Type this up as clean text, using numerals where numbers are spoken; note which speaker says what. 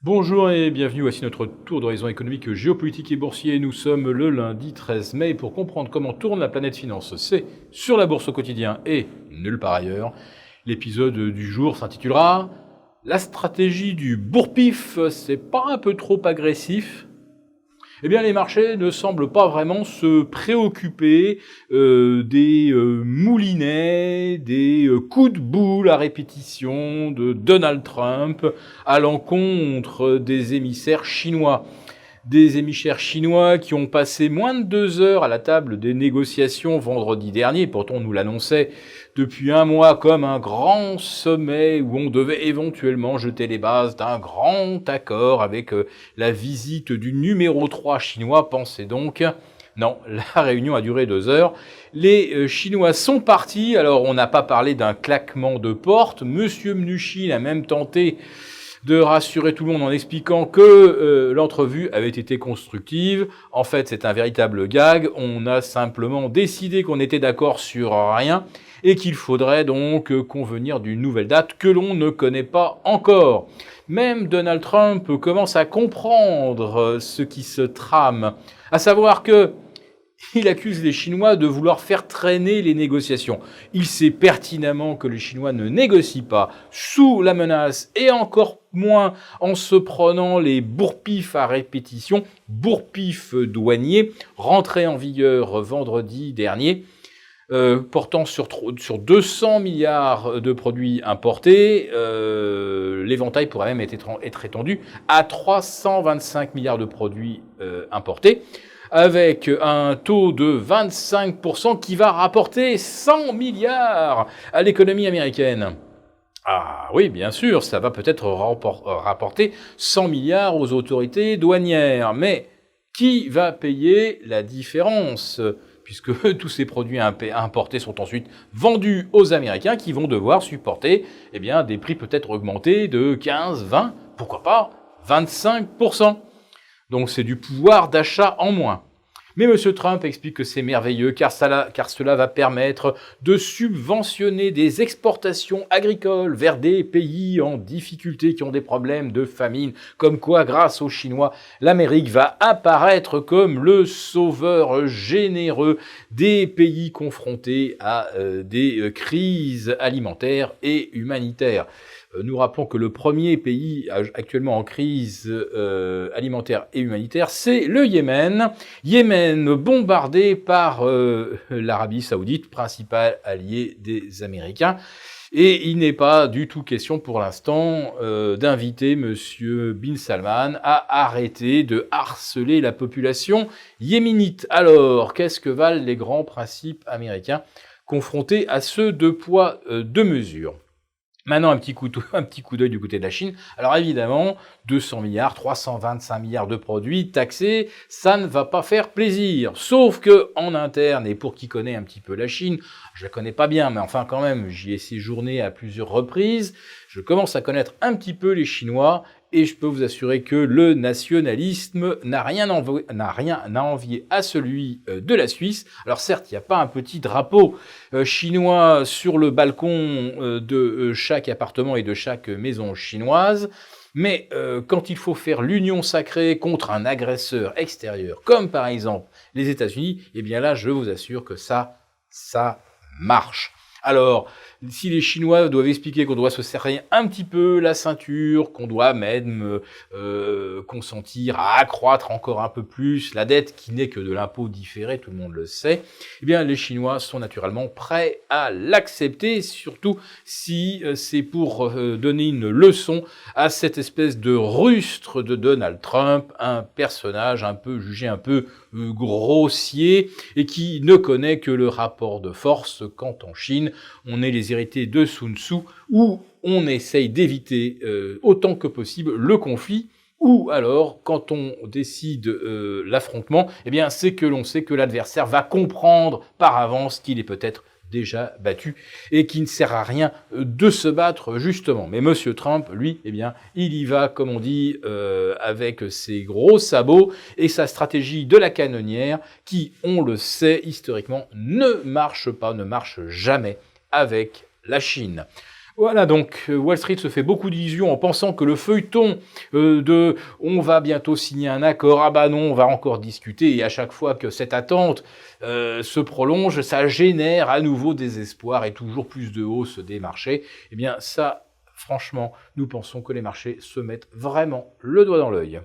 Speaker 1: Bonjour et bienvenue, voici notre tour d'horizon économique, géopolitique et boursier. Nous sommes le lundi 13 mai pour comprendre comment tourne la planète finance. C'est sur la bourse au quotidien et nulle part ailleurs. L'épisode du jour s'intitulera « La stratégie du bourre-pif, c'est pas un peu trop agressif ?» Eh bien, les marchés ne semblent pas vraiment se préoccuper des moulinets, des coups de boule à répétition de Donald Trump à l'encontre des émissaires chinois. Des émissaires chinois qui ont passé moins de 2 heures à la table des négociations vendredi dernier. Pourtant, on nous l'annonçait depuis un mois comme un grand sommet où on devait éventuellement jeter les bases d'un grand accord avec la visite du numéro 3 chinois. Pensez donc. Non, la réunion a duré 2 heures. Les Chinois sont partis. Alors, on n'a pas parlé d'un claquement de porte. Monsieur Mnuchin a même tenté de rassurer tout le monde en expliquant que l'entrevue avait été constructive. En fait, c'est un véritable gag. On a simplement décidé qu'on était d'accord sur rien et qu'il faudrait donc convenir d'une nouvelle date que l'on ne connaît pas encore. Même Donald Trump commence à comprendre ce qui se trame, à savoir que il accuse les Chinois de vouloir faire traîner les négociations. Il sait pertinemment que les Chinois ne négocient pas sous la menace et encore moins en se prenant les bourre-pifs à répétition, bourre-pifs douaniers, rentrés en vigueur vendredi dernier, portant sur 200 milliards de produits importés. L'éventail pourrait même être étendu à 325 milliards de produits importés, avec un taux de 25% qui va rapporter 100 milliards à l'économie américaine. Ah oui, bien sûr, ça va peut-être rapporter 100 milliards aux autorités douanières, mais qui va payer la différence ? Puisque tous ces produits importés sont ensuite vendus aux Américains qui vont devoir supporter des prix peut-être augmentés de 15, 20, pourquoi pas 25%. Donc c'est du pouvoir d'achat en moins. Mais M. Trump explique que c'est merveilleux car cela va permettre de subventionner des exportations agricoles vers des pays en difficulté qui ont des problèmes de famine. Comme quoi, grâce aux Chinois, l'Amérique va apparaître comme le sauveur généreux des pays confrontés à des crises alimentaires et humanitaires. Nous rappelons que le premier pays actuellement en crise alimentaire et humanitaire, c'est le Yémen. Yémen bombardé par l'Arabie Saoudite, principal allié des Américains. Et il n'est pas du tout question pour l'instant d'inviter Monsieur Bin Salman à arrêter de harceler la population yéménite. Alors, qu'est-ce que valent les grands principes américains confrontés à ceux de poids, deux mesures ? Maintenant, un petit coup d'œil du côté de la Chine. Alors évidemment, 200 milliards, 325 milliards de produits taxés, ça ne va pas faire plaisir. Sauf que en interne, et pour qui connaît un petit peu la Chine, je la connais pas bien, mais enfin quand même, j'y ai séjourné à plusieurs reprises, je commence à connaître un petit peu les Chinois, et je peux vous assurer que le nationalisme n'a rien à envier à celui de la Suisse. Alors certes, il n'y a pas un petit drapeau chinois sur le balcon de chaque appartement et de chaque maison chinoise, mais quand il faut faire l'union sacrée contre un agresseur extérieur, comme par exemple les États-Unis, eh bien là, je vous assure que ça marche. Alors, si les Chinois doivent expliquer qu'on doit se serrer un petit peu la ceinture, qu'on doit même consentir à accroître encore un peu plus la dette qui n'est que de l'impôt différé, tout le monde le sait, eh bien les Chinois sont naturellement prêts à l'accepter, surtout si c'est pour donner une leçon à cette espèce de rustre de Donald Trump, un personnage jugé un peu grossier et qui ne connaît que le rapport de force quand en Chine on est les héritiers de Sun Tzu où on essaye d'éviter autant que possible le conflit, ou alors quand on décide l'affrontement, eh bien c'est que l'on sait que l'adversaire va comprendre par avance qu'il est peut-être déjà battu et qui ne sert à rien de se battre justement. Mais Monsieur Trump, lui, eh bien, il y va, comme on dit, avec ses gros sabots et sa stratégie de la canonnière qui, on le sait historiquement, ne marche jamais avec la Chine. Voilà, donc Wall Street se fait beaucoup d'illusions en pensant que le feuilleton de « on va bientôt signer un accord », ah bah non, on va encore discuter, et à chaque fois que cette attente se prolonge, ça génère à nouveau des espoirs et toujours plus de hausse des marchés. Eh bien ça, franchement, nous pensons que les marchés se mettent vraiment le doigt dans l'œil.